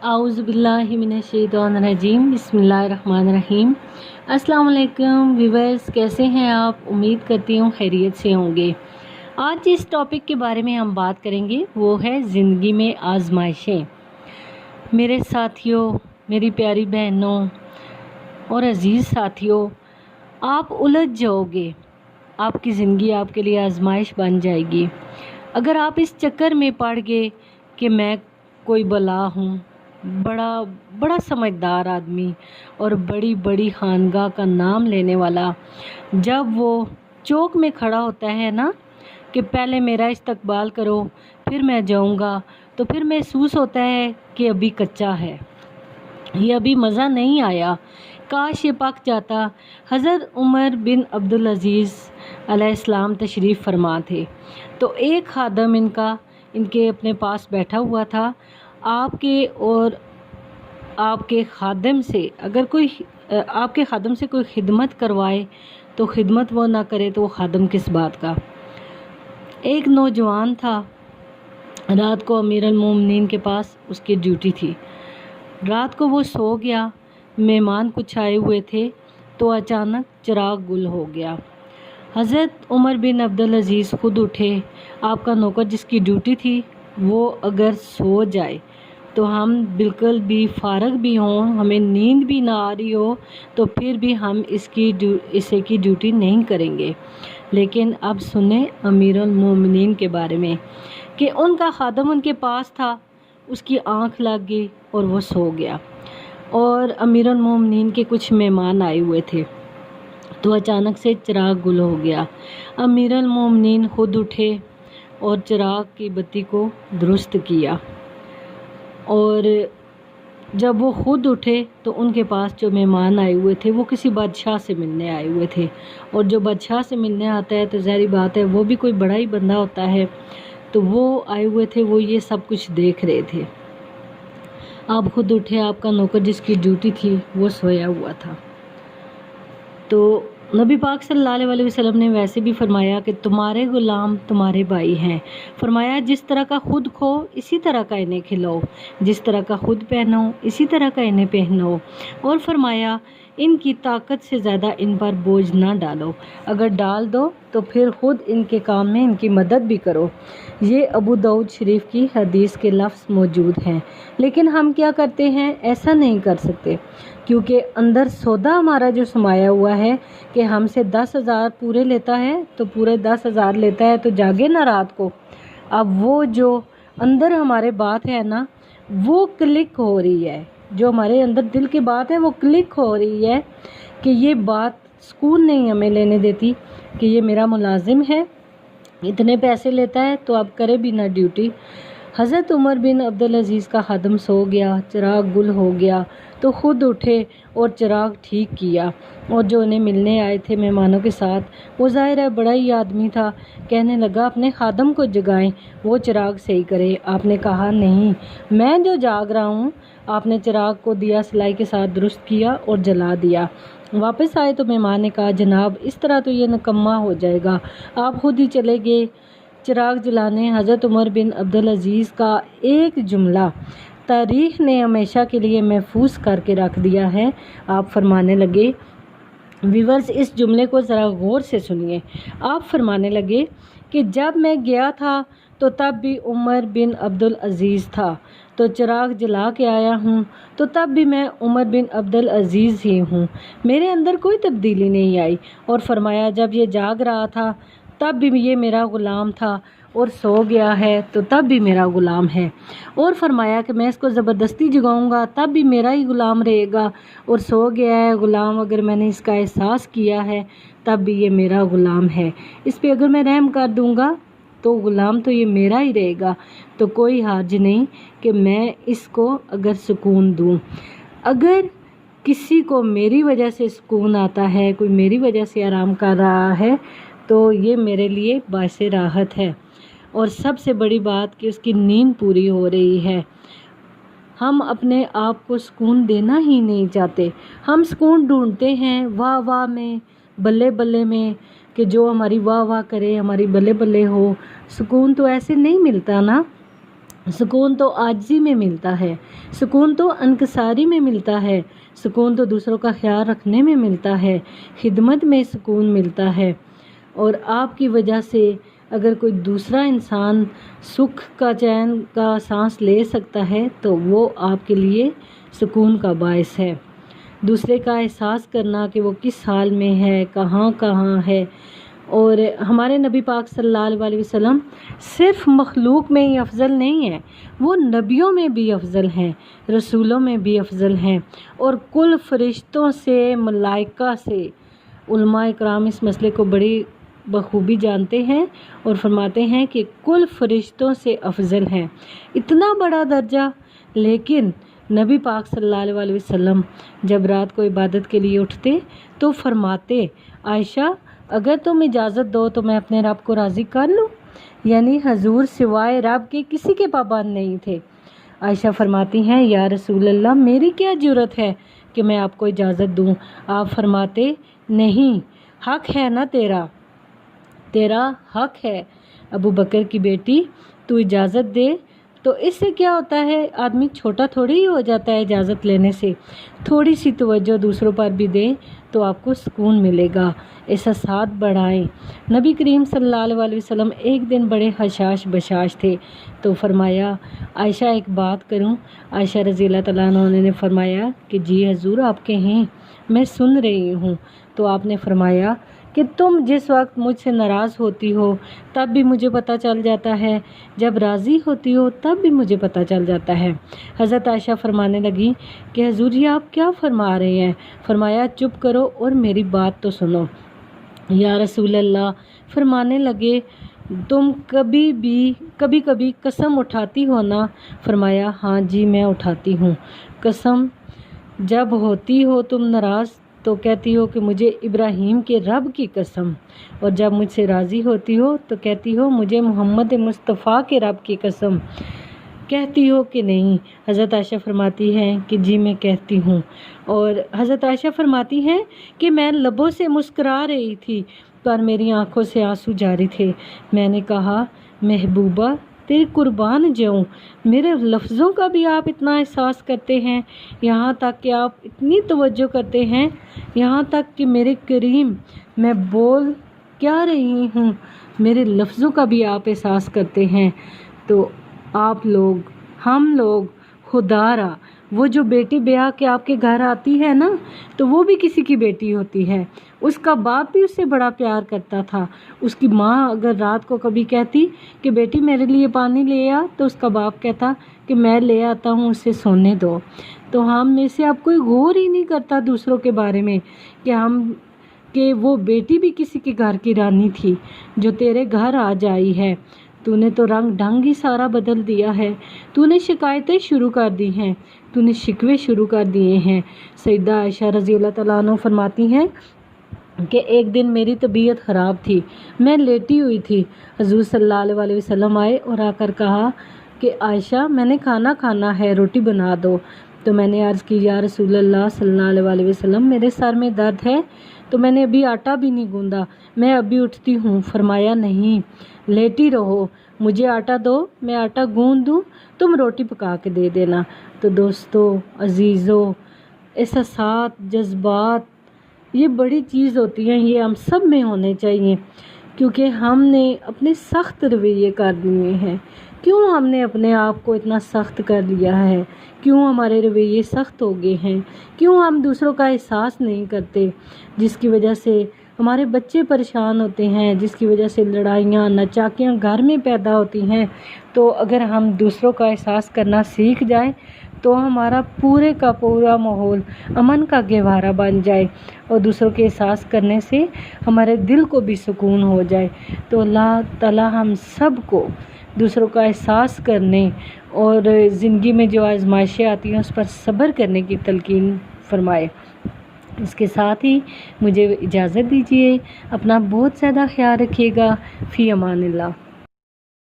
आऊज़ बिल्लाहि मिनश्शैतानिर्रजीम बिस्मिल्लाहिर्रहमानिर्रहीम। अस्सलाम वालेकुम व्यूअर्स, कैसे हैं आप? उम्मीद करती हूँ खैरियत से होंगे। आज जिस टॉपिक के बारे में हम बात करेंगे वो है ज़िंदगी में आजमाइशें। मेरे साथियों, मेरी प्यारी बहनों और अज़ीज़ साथियों, आप उलझ जाओगे। आपकी ज़िंदगी आपके लिए आजमाइश बन जाएगी अगर आप इस चक्कर में पड़ गए कि मैं कोई बला हूँ, बड़ा समझदार आदमी और बड़ी बड़ी खानगाह का नाम लेने वाला। जब वो चौक में खड़ा होता है ना कि पहले मेरा इस्तकबाल करो फिर मैं जाऊँगा, तो फिर महसूस होता है कि अभी कच्चा है, ये अभी मज़ा नहीं आया, काश ये पक जाता। हज़रत उमर बिन अब्दुल अज़ीज़ अलैहिस्सलाम तशरीफ़ फरमा थे, तो एक खादम इनके अपने पास बैठा हुआ था। आपके खादम से अगर कोई आपके खादम से कोई खिदमत करवाए तो खिदमत वो ना करे तो वो खादम किस बात का। एक नौजवान था, रात को अमीर अल मोमिनीन के पास उसकी ड्यूटी थी। रात को वो सो गया, मेहमान कुछ आए हुए थे, तो अचानक चिराग गुल हो गया। हज़रत उमर बिन अब्दुल अज़ीज़ ख़ुद उठे। आपका नौकर जिसकी ड्यूटी थी वो अगर सो जाए तो हम बिल्कुल भी फारग भी हों, हमें नींद भी ना आ रही हो, तो फिर भी हम इसे की ड्यूटी नहीं करेंगे। लेकिन अब सुने अमीर अल मोमिनीन के बारे में कि उनका खादम उनके पास था, उसकी आँख लग गई और वो सो गया। और अमीर अल मोमिनीन के कुछ मेहमान आए हुए थे, तो अचानक से चिराग गुल हो गया। अमीर अल मोमिनीन खुद उठे और चिराग की बत्ती को दुरुस्त किया। और जब वो खुद उठे तो उनके पास जो मेहमान आए हुए थे वो किसी बादशाह से मिलने आए हुए थे, और जो बादशाह से मिलने आता है तो ज़ाहिर बात है वो भी कोई बड़ा ही बंदा होता है। तो वो आए हुए थे, वो ये सब कुछ देख रहे थे। आप खुद उठे, आपका नौकर जिसकी ड्यूटी थी वो सोया हुआ था। तो नबी पाक सल्लल्लाहु अलैहि वसल्लम ने वैसे भी फरमाया कि तुम्हारे ग़ुलाम तुम्हारे भाई हैं। फरमाया जिस तरह का खुद खो इसी तरह का इन्हें खिलाओ, जिस तरह का खुद पहनो इसी तरह का इन्हें पहनाओ। और फरमाया इनकी ताकत से ज़्यादा इन पर बोझ ना डालो, अगर डाल दो तो फिर खुद इनके काम में इनकी मदद भी करो। ये अबू दाऊद शरीफ की हदीस के लफ्ज़ मौजूद हैं, लेकिन हम क्या करते हैं, ऐसा नहीं कर सकते, क्योंकि अंदर सौदा हमारा जो समाया हुआ है कि हमसे 10,000 पूरे लेता है तो पूरे 10,000 लेता है, तो जागे ना रात को। अब वो जो अंदर हमारे बात है ना, वो क्लिक हो रही है, जो हमारे अंदर दिल की बात है वो क्लिक हो रही है कि ये बात सुकून नहीं हमें लेने देती कि ये मेरा मुलाजिम है, इतने पैसे लेता है, तो अब करे भी ना ड्यूटी। हज़रत उमर बिन अब्दुल अज़ीज़ का खादम सो गया, चिराग गुल हो गया, तो ख़ुद उठे और चिराग ठीक किया। और जो उन्हें मिलने आए थे मेहमानों के साथ, वो ज़ाहिर है बड़ा ही आदमी था, कहने लगा अपने खादम को जगाएं, वो चिराग सही करे। आपने कहा नहीं, मैं जो जाग रहा हूँ। आपने चिराग को दिया सिलाई के साथ दुरुस्त किया और जला दिया। वापस आए तो मेहमान ने कहा जनाब इस तरह तो ये निकम्मा हो जाएगा, आप खुद ही चले गए चिराग जलाने। हज़रत उमर बिन अब्दुल अज़ीज़ का एक जुमला तारीख़ ने हमेशा के लिए महफूज करके रख दिया है। आप फरमाने लगे, व्यूअर्स इस जुमले को ज़रा गौर से सुनिए। आप फरमाने लगे कि जब मैं गया था तो तब भी उमर बिन अब्दुल अज़ीज़ था, तो चिराग जला के आया हूँ तो तब भी मैं उमर बिन अब्दुल अज़ीज़ ही हूँ, मेरे अंदर कोई तब्दीली नहीं आई। और फरमाया जब ये जाग रहा था तब भी ये मेरा ग़ुलाम था, और सो गया है तो तब भी मेरा ग़ुलाम है। और फरमाया कि मैं इसको ज़बरदस्ती जगाऊंगा तब भी मेरा ही ग़ुलाम रहेगा, और सो गया है ग़ुलाम, अगर मैंने इसका एहसास किया है तब भी ये मेरा ग़ुलाम है। इस पे अगर मैं रहम कर दूंगा तो ग़ुलाम तो ये मेरा ही रहेगा, तो कोई हर्ज नहीं कि मैं इसको अगर सुकून दूं। अगर किसी को मेरी वजह से सुकून आता है, कोई मेरी वजह से आराम कर रहा है, तो ये मेरे लिए बाइसे राहत है। और सबसे बड़ी बात कि उसकी नींद पूरी हो रही है। हम अपने आप को सुकून देना ही नहीं चाहते, हम सुकून ढूंढते हैं वाह वाह में, बल्ले बल्ले में, कि जो हमारी वाह वाह करे, हमारी बल्ले बल्ले हो। सुकून तो ऐसे नहीं मिलता ना। سکون تو عاجزی میں ملتا ہے، سکون تو انکساری میں ملتا ہے، سکون تو دوسروں کا خیال رکھنے میں ملتا ہے، خدمت میں سکون ملتا ہے۔ اور آپ کی وجہ سے اگر کوئی دوسرا انسان سکھ کا چین کا سانس لے سکتا ہے تو وہ آپ کے لیے سکون کا باعث ہے۔ دوسرے کا احساس کرنا کہ وہ کس حال میں ہے، کہاں ہے۔ اور ہمارے نبی پاک صلی اللہ علیہ وسلم صرف مخلوق میں ہی افضل نہیں ہیں، وہ نبیوں میں بھی افضل ہیں، رسولوں میں بھی افضل ہیں، اور کل فرشتوں سے، ملائکہ سے۔ علماء کرام اس مسئلے کو بڑی بخوبی جانتے ہیں اور فرماتے ہیں کہ کل فرشتوں سے افضل ہیں، اتنا بڑا درجہ۔ لیکن نبی پاک صلی اللہ علیہ وسلم جب رات کو عبادت کے لیے اٹھتے تو فرماتے، عائشہ اگر تم اجازت دو تو میں اپنے رب کو راضی کر لوں، یعنی حضور سوائے رب کے کسی کے پابند نہیں تھے۔ عائشہ فرماتی ہیں، یا رسول اللہ میری کیا جرت ہے کہ میں آپ کو اجازت دوں؟ آپ فرماتے، نہیں، حق ہے نا تیرا حق ہے ابو بکر کی بیٹی، تو اجازت دے۔ تو اس سے کیا ہوتا ہے، آدمی چھوٹا تھوڑی ہی ہو جاتا ہے اجازت لینے سے۔ تھوڑی سی توجہ دوسروں پر بھی دیں تو آپ کو سکون ملے گا، احساسات بڑھائیں۔ نبی کریم صلی اللہ علیہ وسلم ایک دن بڑے حشاش بشاش تھے تو فرمایا، عائشہ ایک بات کروں؟ عائشہ رضی اللہ تعالیٰ عنہ نے فرمایا کہ جی حضور آپ کہیں، میں سن رہی ہوں۔ تو آپ نے فرمایا کہ تم جس وقت مجھ سے ناراض ہوتی ہو تب بھی مجھے پتہ چل جاتا ہے، جب راضی ہوتی ہو تب بھی مجھے پتہ چل جاتا ہے۔ حضرت عائشہ فرمانے لگی کہ حضور یہ آپ کیا فرما رہے ہیں؟ فرمایا چپ کرو اور میری بات تو سنو۔ یا رسول اللہ، فرمانے لگے تم کبھی قسم اٹھاتی ہو نا؟ فرمایا ہاں جی میں اٹھاتی ہوں قسم۔ جب ہوتی ہو تم ناراض تو کہتی ہو کہ مجھے ابراہیم کے رب کی قسم، اور جب مجھ سے راضی ہوتی ہو تو کہتی ہو مجھے محمد مصطفیٰ کے رب کی قسم، کہتی ہو کہ نہیں؟ حضرت عائشہ فرماتی ہیں کہ جی میں کہتی ہوں۔ اور حضرت عائشہ فرماتی ہیں کہ میں لبوں سے مسکرا رہی تھی پر میری آنکھوں سے آنسو جاری تھے۔ میں نے کہا محبوبہ تیری قربان جاؤں، میرے لفظوں کا بھی آپ اتنا احساس کرتے ہیں، یہاں تک کہ آپ اتنی توجہ کرتے ہیں، یہاں تک کہ میرے کریم میں بول کیا رہی ہوں میرے لفظوں کا بھی آپ احساس کرتے ہیں۔ تو آپ لوگ، ہم لوگ، خدا را وہ جو بیٹی بیاہ کے آپ کے گھر آتی ہے نا تو وہ بھی کسی کی بیٹی ہوتی ہے، اس کا باپ بھی اس سے بڑا پیار کرتا تھا۔ اس کی ماں اگر رات کو کبھی کہتی کہ بیٹی میرے لیے پانی لے آ تو اس کا باپ کہتا کہ میں لے آتا ہوں، اسے سونے دو۔ تو ہم میں سے اب کوئی غور ہی نہیں کرتا دوسروں کے بارے میں کہ وہ بیٹی بھی کسی کے گھر کی رانی تھی جو تیرے گھر آج آئی ہے۔ تو نے تو رنگ ڈھنگ ہی سارا بدل دیا ہے، تو نے شکایتیں شروع کر دی ہیں، تو نے شکوے شروع کر دیے ہیں۔ سیدہ عائشہ رضی اللہ تعالیٰ عنہ فرماتی ہیں کہ ایک دن میری طبیعت خراب تھی، میں لیٹی ہوئی تھی، حضور صلی اللہ علیہ وسلم آئے اور آ کر کہا کہ عائشہ میں نے کھانا ہے، روٹی بنا دو۔ تو میں نے عرض کی یا رسول اللہ صلی اللہ علیہ وسلم میرے سر میں درد ہے تو میں نے ابھی آٹا بھی نہیں گوندا، میں ابھی اٹھتی ہوں۔ فرمایا نہیں، لیٹی رہو، مجھے آٹا دو، میں آٹا گوندھ دوں، تم روٹی پکا کے دے دینا۔ تو دوستو عزیزو، احساسات، جذبات یہ بڑی چیز ہوتی ہیں، یہ ہم سب میں ہونے چاہیے، کیونکہ ہم نے اپنے سخت رویے کر لیے ہیں۔ کیوں ہم نے اپنے آپ کو اتنا سخت کر لیا ہے؟ کیوں ہمارے رویے سخت ہو گئے ہیں؟ کیوں ہم دوسروں کا احساس نہیں کرتے؟ جس کی وجہ سے ہمارے بچے پریشان ہوتے ہیں، جس کی وجہ سے لڑائیاں نچاکیاں گھر میں پیدا ہوتی ہیں۔ تو اگر ہم دوسروں کا احساس کرنا سیکھ جائیں تو ہمارا پورے کا پورا ماحول امن کا گہوارہ بن جائے اور دوسروں کے احساس کرنے سے ہمارے دل کو بھی سکون ہو جائے۔ تو اللہ تعالیٰ ہم سب کو دوسروں کا احساس کرنے اور زندگی میں جو آزمائشیں آتی ہیں اس پر صبر کرنے کی تلقین فرمائے۔ اس کے ساتھ ہی مجھے اجازت دیجیے، اپنا بہت زیادہ خیال رکھیے گا۔ فی امان اللہ۔